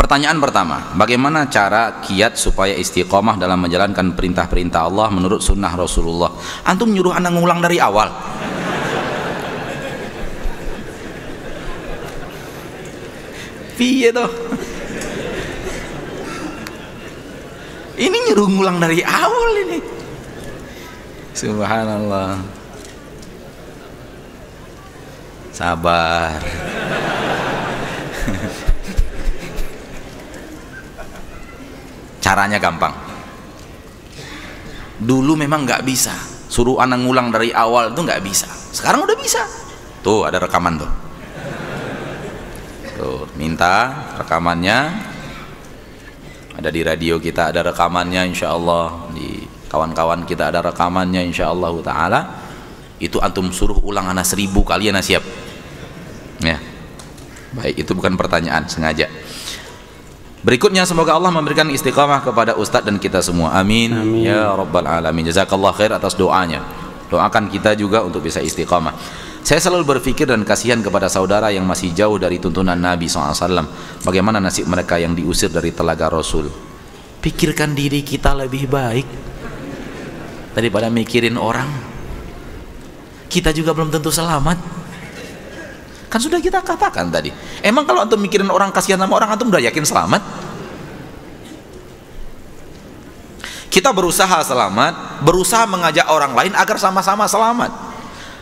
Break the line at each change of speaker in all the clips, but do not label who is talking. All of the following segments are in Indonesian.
Pertanyaan pertama, bagaimana cara kiat supaya istiqomah dalam menjalankan perintah-perintah Allah menurut sunnah Rasulullah? Antum nyuruh anak ngulang dari awal. Piye toh? Ini nyuruh ngulang dari awal ini. Subhanallah. Sabar. Caranya gampang. Dulu memang nggak bisa, suruh anak ngulang dari awal itu nggak bisa. Sekarang udah bisa. Tuh ada rekaman tuh. Tuh minta rekamannya. Ada di radio kita ada rekamannya, insya Allah di kawan-kawan kita ada rekamannya, insya Allah Taala. Itu antum suruh ulang anak 1000 kali anak siap. Ya, baik, itu bukan pertanyaan, sengaja. Berikutnya, semoga Allah memberikan istiqamah kepada Ustadz dan kita semua. Amin. Amin. Ya Rabbal Alamin. Jazakallah khair atas doanya. Doakan kita juga untuk bisa istiqamah. Saya selalu berpikir dan kasihan kepada saudara yang masih jauh dari tuntunan Nabi SAW. Bagaimana nasib mereka yang diusir dari telaga Rasul? Pikirkan diri kita lebih baik daripada mikirin orang. Kita juga belum tentu selamat. Kan sudah kita katakan tadi. Emang kalau antum mikirin orang, kasihan sama orang, antum udah yakin selamat? Kita berusaha selamat, berusaha mengajak orang lain agar sama-sama selamat,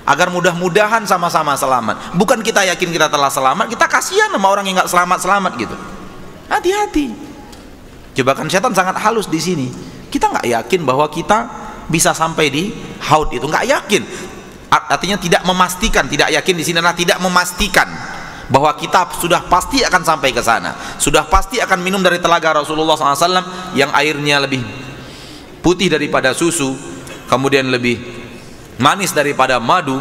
agar mudah-mudahan sama-sama selamat. Bukan kita yakin kita telah selamat, kita kasihan sama orang yang nggak selamat-selamat gitu. Hati-hati. Jebakan setan sangat halus di sini. Kita nggak yakin bahwa kita bisa sampai di haud itu, nggak yakin. Artinya tidak memastikan, tidak yakin di sini adalah tidak memastikan bahwa kita sudah pasti akan sampai ke sana, sudah pasti akan minum dari telaga Rasulullah SAW yang airnya lebih putih daripada susu, kemudian lebih manis daripada madu,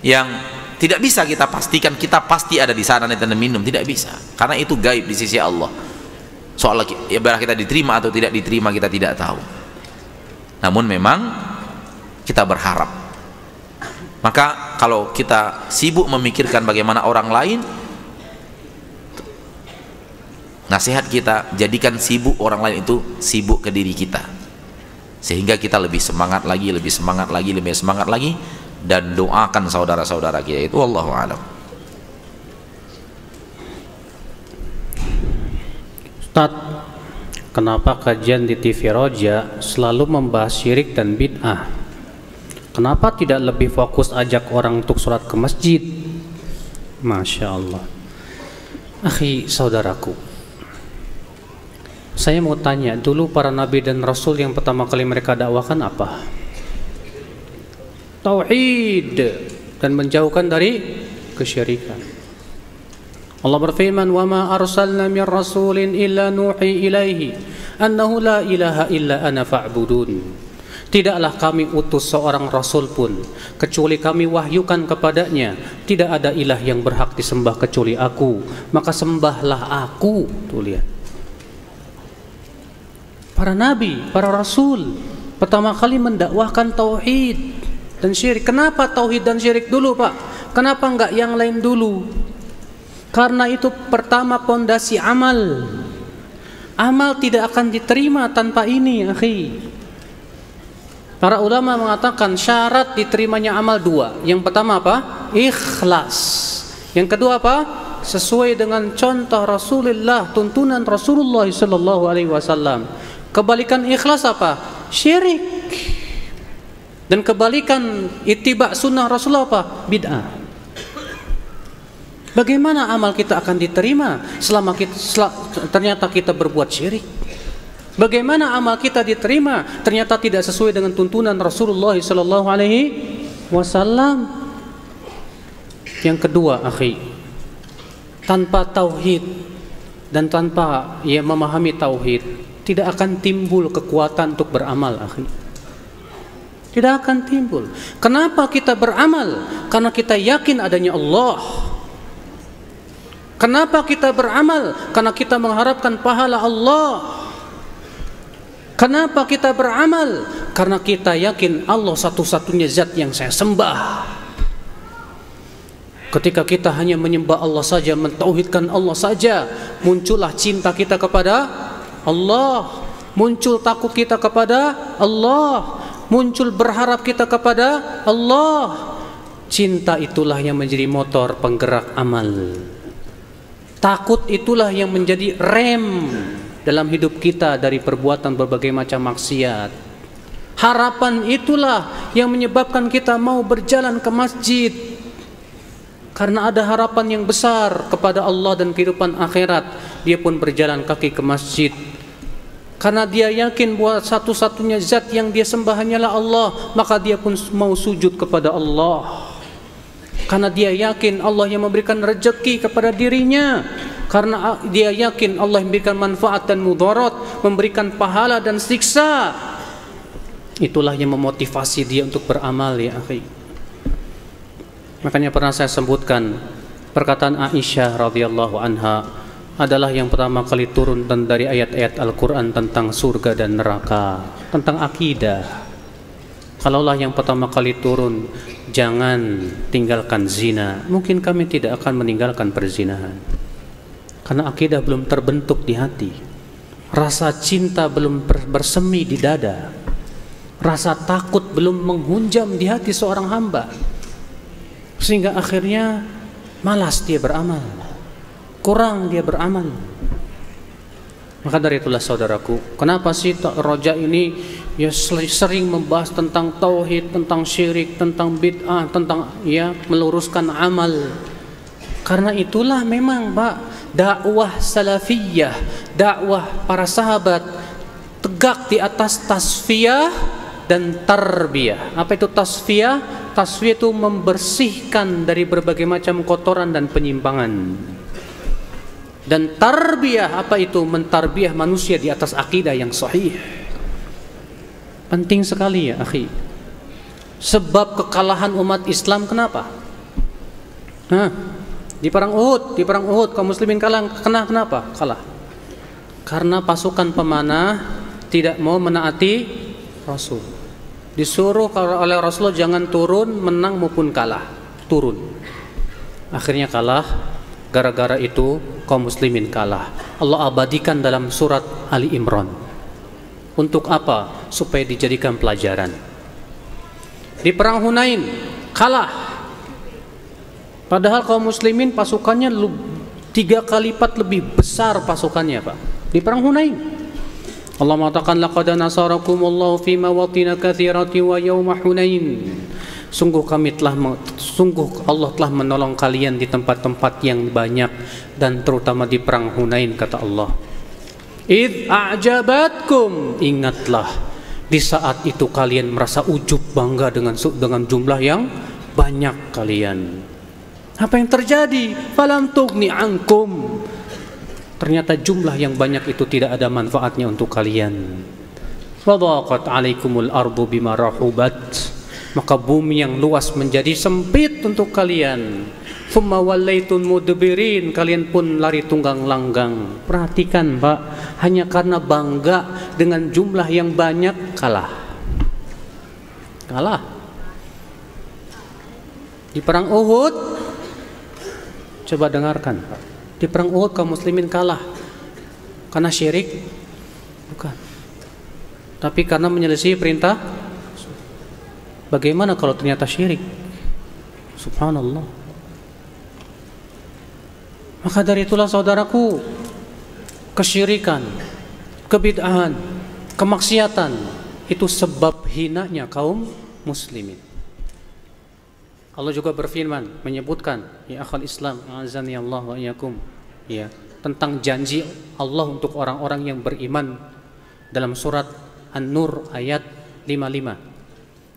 yang tidak bisa kita pastikan kita pasti ada di sana dan minum, tidak bisa, karena itu gaib di sisi Allah. Soal ibadah kita diterima atau tidak diterima kita tidak tahu. Namun memang kita berharap. Maka kalau kita sibuk memikirkan bagaimana orang lain, nasihat kita, jadikan sibuk orang lain itu sibuk ke diri kita, sehingga kita lebih semangat lagi, lebih semangat lagi, lebih semangat lagi, dan doakan saudara-saudara kita itu. Wallahu a'lam.
Ustaz, kenapa kajian di TV Roja selalu membahas syirik dan bid'ah? Kenapa tidak lebih fokus ajak orang untuk sholat ke masjid? Masya Allah. Akhi, saudaraku, saya mau tanya, dulu para nabi dan rasul yang pertama kali mereka dakwakan apa? Tauhid, dan menjauhkan dari kesyirikan. Allah berfirman, "Wa ma arsalna min rasulin illa nuhi ilaihi annahu la ilaha illa ana fa'budun." Tidaklah kami utus seorang rasul pun kecuali kami wahyukan kepadanya, tidak ada ilah yang berhak disembah kecuali aku, maka sembahlah aku. Tuh lihat, para nabi, para rasul pertama kali mendakwahkan tauhid dan syirik. Kenapa tauhid dan syirik dulu, Pak? Kenapa enggak yang lain dulu? Karena itu pertama pondasi amal. Amal tidak akan diterima tanpa ini, akhi. Para ulama mengatakan syarat diterimanya amal dua. Yang pertama apa? Ikhlas. Yang kedua apa? Sesuai dengan contoh Rasulullah, tuntunan Rasulullah sallallahu alaihi wasallam. Kebalikan ikhlas apa? Syirik. Dan kebalikan ittiba sunnah Rasulullah apa? Bid'ah. Bagaimana amal kita akan diterima selama ternyata kita berbuat syirik? Bagaimana amal kita diterima ternyata tidak sesuai dengan tuntunan Rasulullah sallallahu alaihi wasallam? Yang kedua, akhi, tanpa tauhid dan tanpa memahami tauhid tidak akan timbul kekuatan untuk beramal, akhi. Tidak akan timbul. Kenapa kita beramal? Karena kita yakin adanya Allah. Kenapa kita beramal? Karena kita mengharapkan pahala Allah. Kenapa kita beramal? Karena kita yakin Allah satu-satunya zat yang saya sembah. Ketika kita hanya menyembah Allah saja, mentauhidkan Allah saja, muncullah cinta kita kepada Allah, muncul takut kita kepada Allah, muncul berharap kita kepada Allah. Cinta itulah yang menjadi motor penggerak amal. Takut itulah yang menjadi rem dalam hidup kita dari perbuatan berbagai macam maksiat. Harapan itulah yang menyebabkan kita mau berjalan ke masjid, karena ada harapan yang besar kepada Allah dan kehidupan akhirat. Dia pun berjalan kaki ke masjid karena dia yakin bahwa satu-satunya zat yang dia sembah hanyalah Allah, maka dia pun mau sujud kepada Allah. Karena dia yakin Allah yang memberikan rezeki kepada dirinya, karena dia yakin Allah memberikan manfaat dan mudarat, memberikan pahala dan siksa. Itulah yang memotivasi dia untuk beramal, ya akhi. Makanya pernah saya sebutkan perkataan Aisyah radhiyallahu anha adalah yang pertama kali turun dari ayat-ayat Al-Quran tentang surga dan neraka, tentang akidah. Kalaulah yang pertama kali turun, jangan tinggalkan zina, mungkin kami tidak akan meninggalkan perzinahan. Karena akidah belum terbentuk di hati, rasa cinta belum bersemi di dada, rasa takut belum menghunjam di hati seorang hamba, sehingga akhirnya malas dia beramal, kurang dia beramal. Maka dari itulah saudaraku, kenapa sih Roja ini ya sering membahas tentang tauhid, tentang syirik, tentang bid'ah, tentang ya meluruskan amal. Karena itulah memang Pak, dakwah salafiyah, dakwah para sahabat tegak di atas tasfiyah dan tarbiyah. Apa itu tasfiyah? Tasfiyah itu membersihkan dari berbagai macam kotoran dan penyimpangan. Dan tarbiyah, apa itu? Mentarbiyah manusia di atas akidah yang sahih. Penting sekali ya akhi. Sebab kekalahan umat Islam kenapa? Di perang Uhud kaum muslimin kenapa kalah? Karena pasukan pemanah tidak mau menaati Rasul. Disuruh oleh Rasulullah jangan turun, menang maupun kalah, turun. Akhirnya kalah. Gara-gara itu kaum muslimin kalah. Allah abadikan dalam surat Ali Imran. Untuk apa? Supaya dijadikan pelajaran. Di perang Hunain kalah. Padahal kaum muslimin pasukannya 3 kali lipat lebih besar pasukannya, Pak. Di perang Hunain Allah mengatakan laqad nasarakumullahu fi mawatin katsiratin wa yauma Hunain. Sungguh Allah telah menolong kalian di tempat-tempat yang banyak, dan terutama di perang Hunain, kata Allah. Id a'jabatkum, ingatlah di saat itu kalian merasa ujub bangga dengan jumlah yang banyak kalian. Apa yang terjadi? Falam tughni ankum, ternyata jumlah yang banyak itu tidak ada manfaatnya untuk kalian. Wadaqat 'alaikumul ardu bima rahubat, maka bumi yang luas menjadi sempit untuk kalian. Thumma wallaitun mudbirin, kalian pun lari tunggang langgang. Perhatikan Pak, hanya karena bangga dengan jumlah yang banyak kalah. Di perang Uhud, coba dengarkan Pak. Di perang Uhud kaum muslimin kalah karena syirik? Bukan. Tapi karena menyelesaikan perintah. Bagaimana kalau ternyata syirik? Subhanallah. Maka dari itulah saudaraku, kesyirikan, kebid'ahan, kemaksiatan itu sebab hinanya kaum muslimin. Allah juga berfirman menyebutkan, ya akhal Islam, azani Allah wa iyyakum, ya, tentang janji Allah untuk orang-orang yang beriman dalam surat An-Nur ayat 55.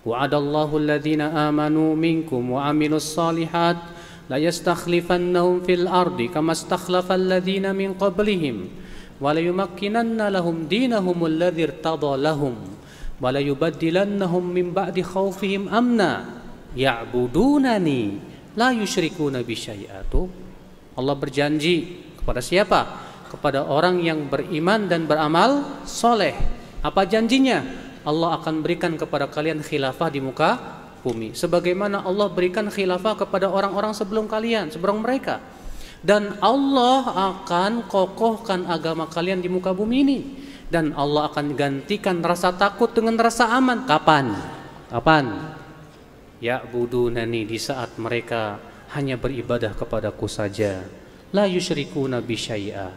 Wa'adallahu alladhina amanu minkum wa amilus salihat la yastakhlifannahum fil ardi kama istakhlafa alladhina min qablihim wa la yumakkinanna lahum dinahum alladhi irtada lahum wa la yubaddilannahum min ba'di khawfihim amna ya'budunani la yusyrikuna bi syai'atu. Allah berjanji kepada siapa? Kepada orang yang beriman dan beramal soleh. Apa janjinya? Allah akan berikan kepada kalian khilafah di muka bumi, sebagaimana Allah berikan khilafah kepada orang-orang sebelum kalian, sebelum mereka. Dan Allah akan kokohkan agama kalian di muka bumi ini, dan Allah akan gantikan rasa takut dengan rasa aman. Kapan? Ya'budunani, di saat mereka hanya beribadah kepadaku saja, la yusyrikuna bi syai'a,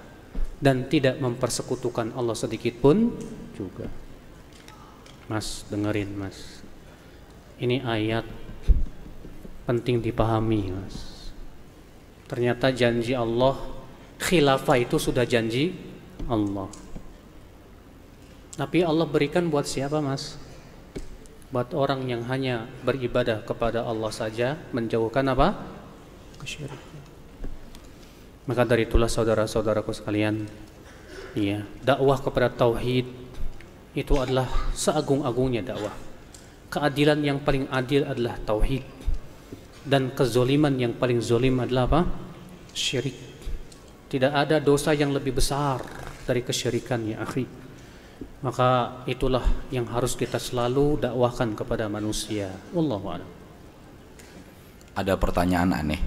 dan tidak mempersekutukan Allah sedikit pun juga. Mas, dengerin Mas, ini ayat penting dipahami Mas. Ternyata janji Allah, khilafah itu sudah janji Allah. Tapi Allah berikan buat siapa Mas? Buat orang yang hanya beribadah kepada Allah saja, menjauhkan apa? Kesyirikan. Maka dari itulah saudara-saudaraku sekalian, dakwah kepada tauhid itu adalah seagung-agungnya dakwah. Keadilan yang paling adil adalah tauhid, dan kezoliman yang paling zolim adalah apa? Syirik. Tidak ada dosa yang lebih besar dari kesyirikan, ya akhi. Maka itulah yang harus kita selalu dakwahkan kepada manusia. Wallahu a'lam.
Ada pertanyaan aneh.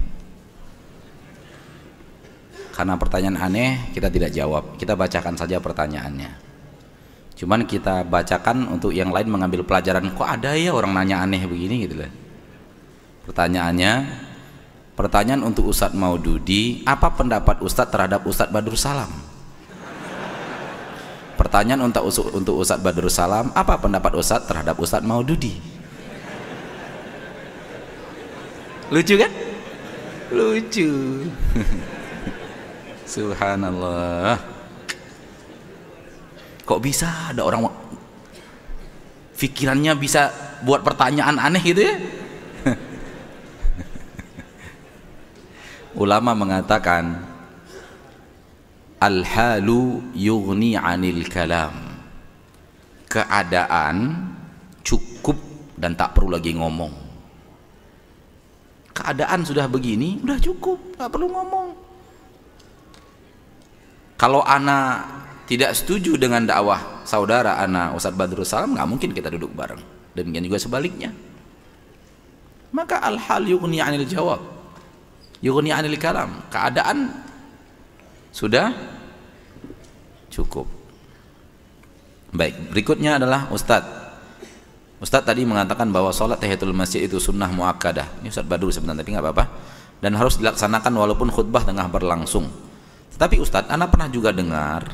Karena pertanyaan aneh kita tidak jawab, kita bacakan saja pertanyaannya. Cuman kita bacakan untuk yang lain mengambil pelajaran. Kok ada ya orang nanya aneh begini gitu lah. Pertanyaan untuk Ustadz Maududi, apa pendapat Ustadz terhadap Ustadz Badrul Salam? Pertanyaan untuk Ustadz Badrul Salam, apa pendapat Ustadz terhadap Ustadz Maududi? Lucu kan? Lucu. Subhanallah. Kok bisa ada orang pikirannya bisa buat pertanyaan aneh gitu ya? Ulama mengatakan al-halu yughni 'anil kalam. Keadaan cukup dan tak perlu lagi ngomong. Keadaan sudah begini, udah cukup, tak perlu ngomong. Kalau ana tidak setuju dengan dakwah saudara ana Ustadz Badrul Salam, nggak mungkin kita duduk bareng. Demikian juga sebaliknya. Maka al-hal yughni 'anil jawab, yughni 'anil kalam. Keadaan sudah cukup. Baik, berikutnya adalah Ustadz tadi mengatakan bahwa sholat tahiyatul masjid itu sunnah muakkadah. Ini Ustadz Badrul sebenarnya, tapi nggak apa-apa, dan harus dilaksanakan walaupun khutbah tengah berlangsung. Tapi Ustadz, ana pernah juga dengar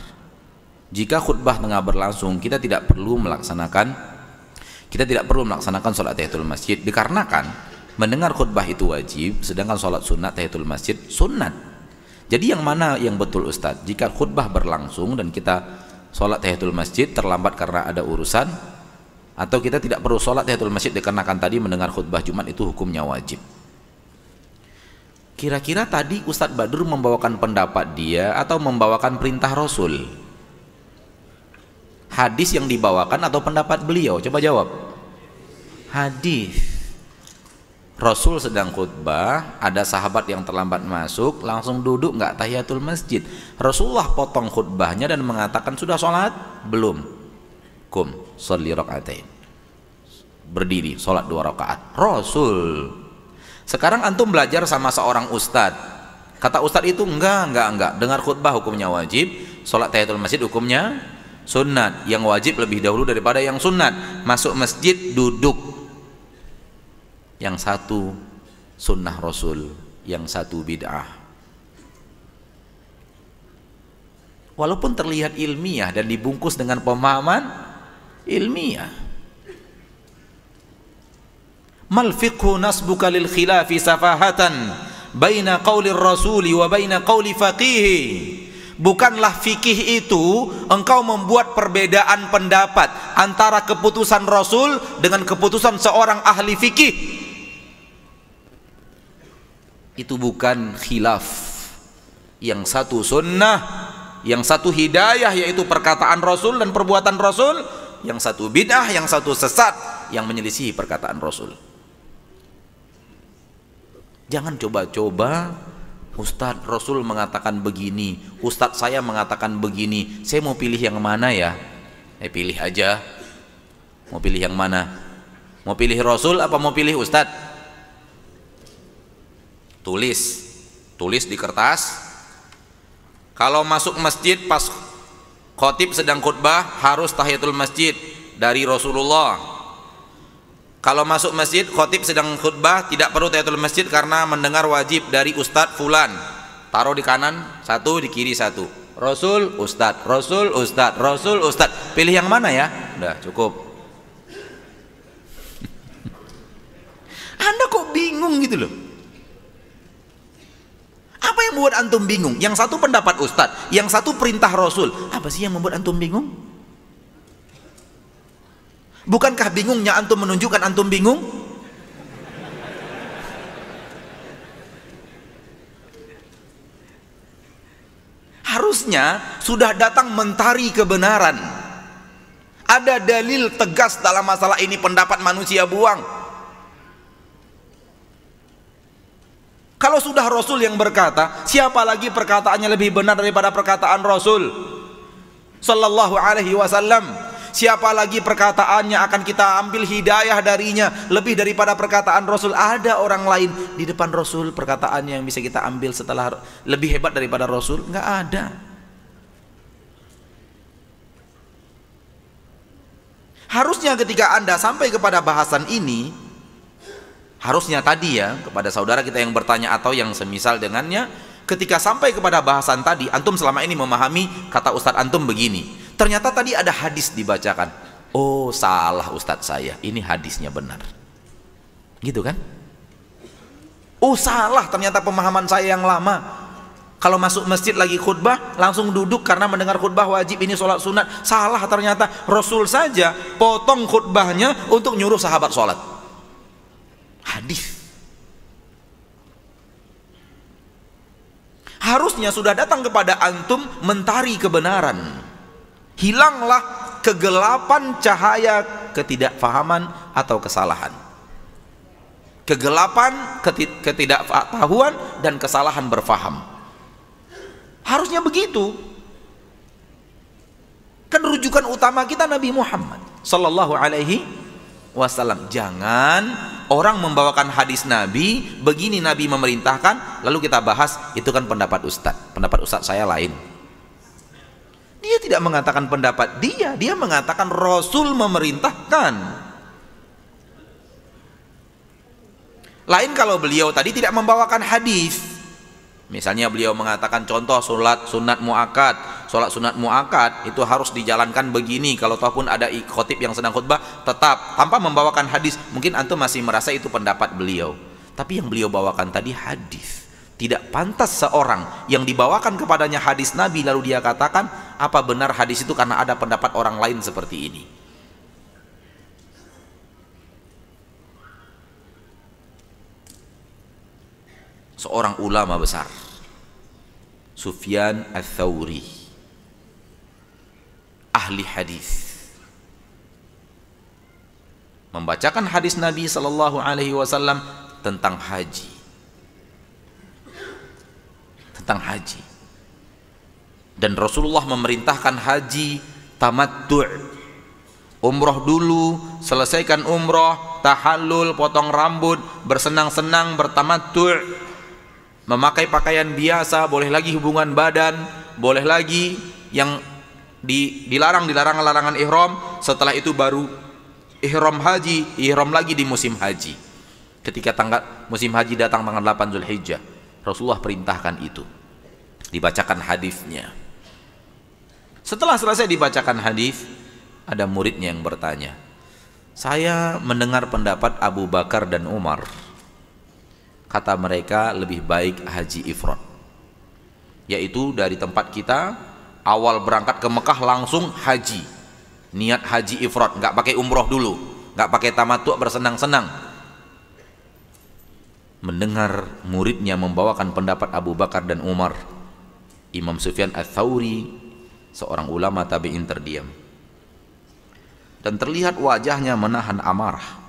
jika khutbah tengah berlangsung kita tidak perlu melaksanakan sholat tahiyatul masjid, dikarenakan mendengar khutbah itu wajib, sedangkan sholat sunat tahiyatul masjid sunnat. Jadi yang mana yang betul Ustadz? Jika khutbah berlangsung dan kita sholat tahiyatul masjid terlambat karena ada urusan, atau kita tidak perlu sholat tahiyatul masjid dikarenakan tadi mendengar khutbah Jumat itu hukumnya wajib? Kira-kira tadi Ustadz Badrul membawakan pendapat dia atau membawakan perintah Rasul? Hadis yang dibawakan atau pendapat beliau? Coba jawab. Hadis. Rasul sedang khutbah, ada sahabat yang terlambat masuk, langsung duduk nggak tahiyatul masjid. Rasulullah potong khutbahnya dan mengatakan, sudah sholat? Belum. Kum sholli rakaatain. Berdiri, sholat 2 rakaat. Rasul. Sekarang antum belajar sama seorang ustadz, kata ustadz itu enggak, dengar khutbah hukumnya wajib, sholat tahiyatul masjid hukumnya sunnat, yang wajib lebih dahulu daripada yang sunnat. Masuk masjid duduk, yang satu sunnah Rasul, yang satu bid'ah. Walaupun terlihat ilmiah dan dibungkus dengan pemahaman ilmiah. Mal fiqhu nasbuka lil khilafi safahatan baina qaulir rasuli wa baina qauli faqihi. Bukanlah fikih itu engkau membuat perbedaan pendapat antara keputusan Rasul dengan keputusan seorang ahli fikih. Itu bukan khilaf. Yang satu sunnah, yang satu hidayah, yaitu perkataan Rasul dan perbuatan Rasul. Yang satu bid'ah, yang satu sesat yang menyelisihi perkataan Rasul. Jangan coba-coba Ustadz Rasul mengatakan begini, Ustadz saya mengatakan begini, saya mau pilih yang mana ya? Pilih aja. Mau pilih yang mana? Mau pilih Rasul apa mau pilih Ustadz? Tulis di kertas. Kalau masuk masjid pas khotib sedang khutbah harus tahiyatul masjid dari Rasulullah. Kalau masuk masjid khotib sedang khutbah tidak perlu tahiyatul masjid karena mendengar wajib dari Ustadz fulan. Taruh di kanan satu, di kiri satu. Rasul, Ustadz, Rasul, Ustadz, Rasul, Ustadz. Pilih yang mana ya? Udah cukup. Anda kok bingung gitu loh? Apa yang membuat antum bingung? Yang satu pendapat Ustadz, yang satu perintah Rasul. Apa sih yang membuat antum bingung? Bukankah bingungnya antum menunjukkan antum bingung? Harusnya sudah datang mentari kebenaran. Ada dalil tegas dalam masalah ini, pendapat manusia buang. Kalau sudah Rasul yang berkata, siapa lagi perkataannya lebih benar daripada perkataan Rasul Sallallahu Alaihi Wasallam? Siapa lagi perkataannya akan kita ambil hidayah darinya lebih daripada perkataan Rasul? Ada orang lain di depan Rasul perkataannya yang bisa kita ambil setelah lebih hebat daripada Rasul? Enggak ada. Harusnya ketika Anda sampai kepada bahasan ini, harusnya tadi ya, kepada saudara kita yang bertanya atau yang semisal dengannya, ketika sampai kepada bahasan tadi, antum selama ini memahami kata Ustadz antum begini. Ternyata tadi ada hadis dibacakan. Oh, salah Ustadz saya, ini hadisnya benar. Gitu kan? Oh, salah ternyata pemahaman saya yang lama. Kalau masuk masjid lagi khutbah langsung duduk karena mendengar khutbah wajib, ini sholat sunat. Salah ternyata, Rasul saja potong khutbahnya untuk nyuruh sahabat sholat. Hadis. Harusnya sudah datang kepada antum mentari kebenaran. Hilanglah kegelapan cahaya ketidakfahaman atau kesalahan. Kegelapan ketidaktahuan dan kesalahan berfaham. Harusnya begitu. Kan rujukan utama kita Nabi Muhammad Sallallahu Alaihi Wasallam. Jangan orang membawakan hadis Nabi, begini Nabi memerintahkan, lalu kita bahas itu kan pendapat Ustadz. Pendapat Ustadz saya lain. Dia tidak mengatakan pendapat dia mengatakan Rasul memerintahkan. Lain kalau beliau tadi tidak membawakan hadis. Misalnya beliau mengatakan contoh sholat sunat muakkad. Sholat sunat muakkad itu harus dijalankan begini. Kalau ataupun ada khotib yang sedang khutbah, tetap tanpa membawakan hadis. Mungkin antum masih merasa itu pendapat beliau. Tapi yang beliau bawakan tadi hadis. Tidak pantas seorang yang dibawakan kepadanya hadis Nabi lalu dia katakan apa benar hadis itu karena ada pendapat orang lain seperti ini. Seorang ulama besar, Sufyan Ats-Tsauri, ahli hadis, membacakan hadis Nabi Sallallahu Alaihi Wasallam tentang haji. Dan Rasulullah memerintahkan haji tamattu', umroh dulu, selesaikan umroh, tahallul, potong rambut, bersenang-senang, bertamattu', memakai pakaian biasa, boleh lagi hubungan badan, boleh lagi yang dilarang larangan ihram. Setelah itu baru ihram haji, ihram lagi di musim haji. Ketika musim haji datang tanggal 8 Zulhijjah, Rasulullah perintahkan itu. Dibacakan hadisnya. Setelah selesai dibacakan hadis, ada muridnya yang bertanya, saya mendengar pendapat Abu Bakar dan Umar, kata mereka lebih baik haji ifrad, yaitu dari tempat kita awal berangkat ke Mekah langsung haji, niat haji ifrad, nggak pakai umroh dulu, nggak pakai tamattu' bersenang-senang. Mendengar muridnya membawakan pendapat Abu Bakar dan Umar, Imam Sufyan Ats-Tsauri, seorang ulama tabi'in, terdiam dan terlihat wajahnya menahan amarah.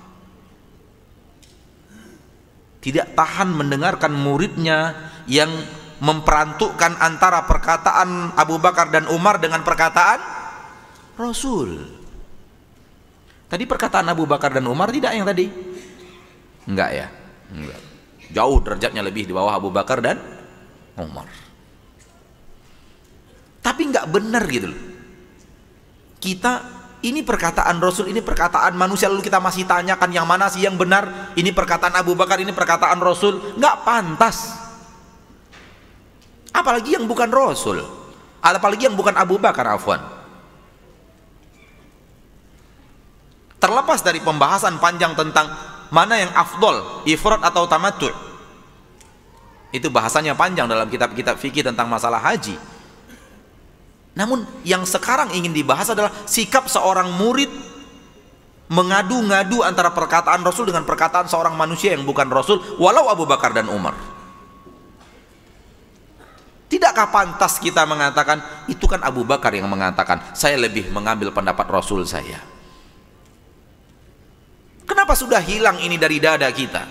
Tidak tahan mendengarkan muridnya yang memperantukkan antara perkataan Abu Bakar dan Umar dengan perkataan Rasul. Tadi perkataan Abu Bakar dan Umar tidak yang tadi? Enggak ya? Enggak. Jauh derajatnya lebih di bawah Abu Bakar dan Umar. Tapi enggak benar gitu loh. Kita, ini perkataan Rasul, ini perkataan manusia, lalu kita masih tanyakan yang mana sih yang benar? Ini perkataan Abu Bakar, ini perkataan Rasul. Enggak pantas. Apalagi yang bukan Rasul, apalagi yang bukan Abu Bakar, afwan. Terlepas dari pembahasan panjang tentang mana yang afdol, ifrad atau tamattu', itu bahasanya panjang dalam kitab-kitab fikih tentang masalah haji. Namun yang sekarang ingin dibahas adalah sikap seorang murid mengadu-ngadu antara perkataan Rasul dengan perkataan seorang manusia yang bukan Rasul, walau Abu Bakar dan Umar. Tidakkah pantas kita mengatakan, itu kan Abu Bakar yang mengatakan, saya lebih mengambil pendapat Rasul saya. Kenapa sudah hilang ini dari dada kita?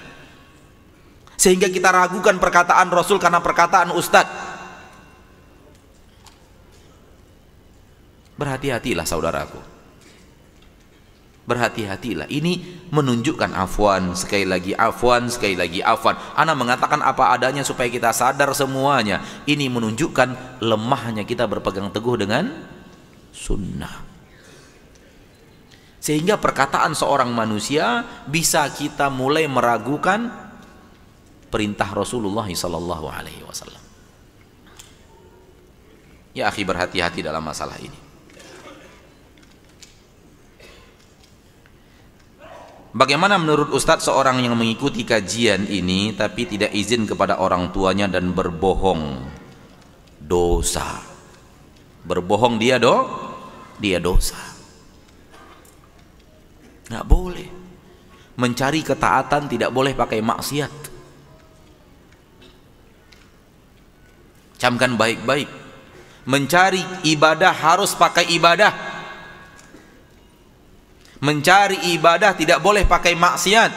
Sehingga kita ragukan perkataan Rasul karena perkataan Ustadz. Berhati-hatilah saudaraku. Berhati-hatilah. Ini menunjukkan afwan, sekali lagi afwan, sekali lagi afwan. Ana mengatakan apa adanya supaya kita sadar semuanya. Ini menunjukkan lemahnya kita berpegang teguh dengan sunnah. Sehingga perkataan seorang manusia bisa kita mulai meragukan perintah Rasulullah SAW. Ya akhi, berhati-hati dalam masalah ini. Bagaimana menurut Ustadz seorang yang mengikuti kajian ini tapi tidak izin kepada orang tuanya dan berbohong? Dosa. Berbohong dia dosa. Nggak boleh. Mencari ketaatan tidak boleh pakai maksiat. Camkan baik-baik. Mencari ibadah harus pakai ibadah. Mencari ibadah tidak boleh pakai maksiat.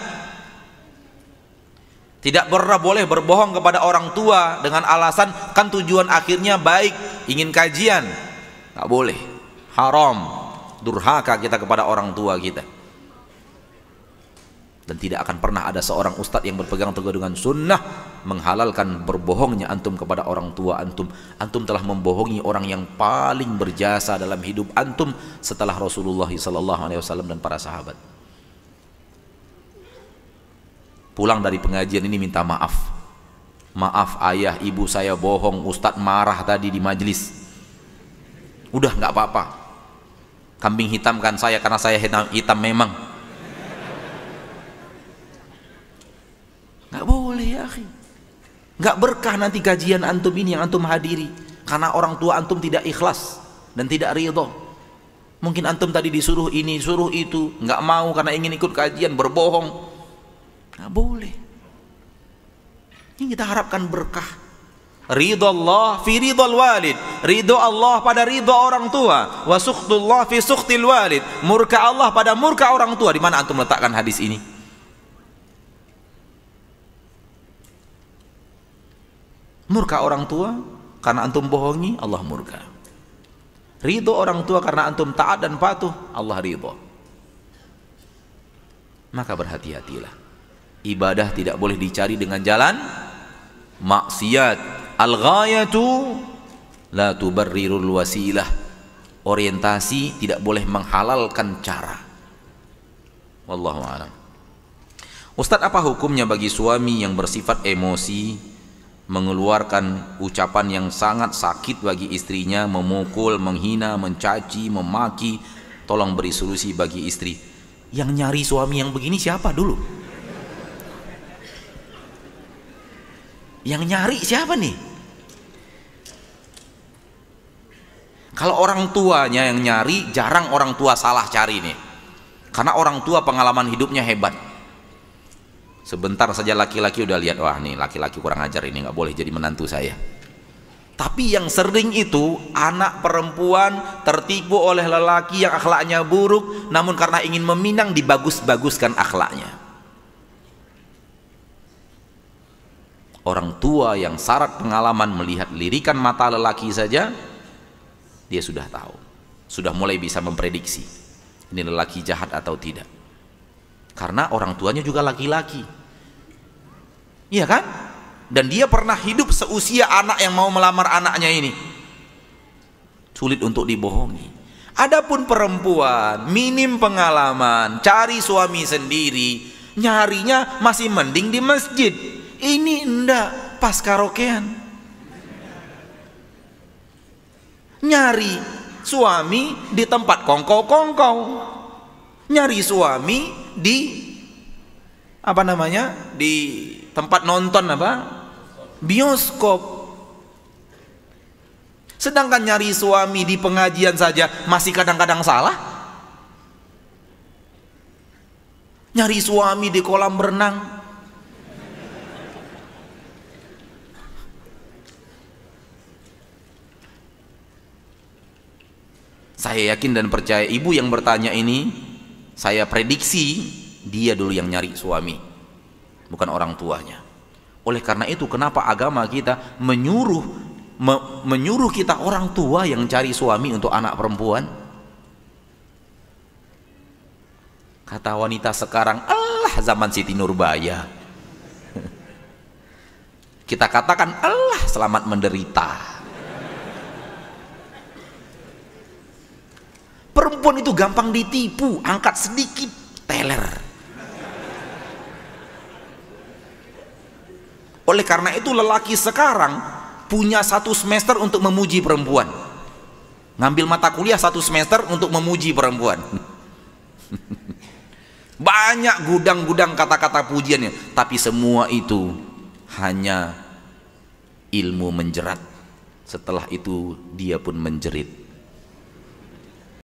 Tidak boleh berbohong kepada orang tua dengan alasan kan tujuan akhirnya baik, ingin kajian. Nggak boleh. Haram. Durhaka kita kepada orang tua kita. Dan tidak akan pernah ada seorang ustadz yang berpegang teguh dengan sunnah menghalalkan berbohongnya antum kepada orang tua antum. Antum telah membohongi orang yang paling berjasa dalam hidup antum setelah Rasulullah SAW dan para sahabat. Pulang dari pengajian ini minta maaf. Maaf ayah, ibu saya bohong, ustadz marah tadi di majelis. Udah nggak apa-apa. Kambing hitamkan saya karena saya hitam memang. Nggak boleh ya akhi. Nggak berkah nanti kajian antum ini yang antum hadiri karena orang tua antum tidak ikhlas dan tidak ridho. Mungkin antum tadi disuruh ini, suruh itu, nggak mau karena ingin ikut kajian, berbohong. Nggak boleh. Ini kita harapkan berkah. Ridho Allah fi ridhol walid. Ridho Allah pada ridho orang tua. Wa sukhtullah fi sukhtil walid. Murka Allah pada murka orang tua. Di mana antum letakkan hadis ini? Murka orang tua karena antum bohongi, Allah murka. Ridho orang tua karena antum taat dan patuh, Allah ridho. Maka berhati-hatilah. Ibadah tidak boleh dicari dengan jalan maksiat. Al-ghayatu la tubarrirul wasilah. Orientasi tidak boleh menghalalkan cara. Wallahu a'lam. Ustadz, apa hukumnya bagi suami yang bersifat emosi, mengeluarkan ucapan yang sangat sakit bagi istrinya, memukul, menghina, mencaci, memaki? Tolong beri solusi bagi istri. Yang nyari suami yang begini siapa dulu? Yang nyari siapa nih? Kalau orang tuanya yang nyari, jarang orang tua salah cari nih. Karena orang tua pengalaman hidupnya hebat. Sebentar saja laki-laki udah lihat, wah nih laki-laki kurang ajar ini, nggak boleh jadi menantu saya. Tapi yang sering itu anak perempuan tertipu oleh lelaki yang akhlaknya buruk, namun karena ingin meminang dibagus-baguskan akhlaknya. Orang tua yang syarat pengalaman melihat lirikan mata lelaki saja, dia sudah tahu, sudah mulai bisa memprediksi. ini lelaki jahat atau tidak. Karena orang tuanya juga laki-laki, iya kan? Dan dia pernah hidup seusia anak yang mau melamar anaknya ini. Sulit untuk dibohongi. Adapun perempuan, minim pengalaman, cari suami sendiri, nyarinya masih mending di masjid. Ini enggak, pas karaokean. Nyari suami di tempat kongkow-kongkow, nyari suami di apa namanya, di tempat nonton apa, bioskop. Sedangkan nyari suami di pengajian saja masih kadang-kadang salah. Nyari suami di kolam renang, saya yakin dan percaya ibu yang bertanya ini, saya prediksi dia dulu yang nyari suami, bukan orang tuanya. Oleh karena itu, kenapa agama kita menyuruh kita orang tua yang cari suami untuk anak perempuan? Kata wanita sekarang, Allah zaman Siti Nurbaya. Kita katakan, Allah selamat menderita. Perempuan itu gampang ditipu, angkat sedikit teler. Oleh karena itu lelaki sekarang punya 1 semester untuk memuji perempuan, ngambil mata kuliah 1 semester untuk memuji perempuan. Banyak gudang-gudang kata-kata pujiannya, tapi semua itu hanya ilmu menjerat. Setelah itu dia pun menjerit.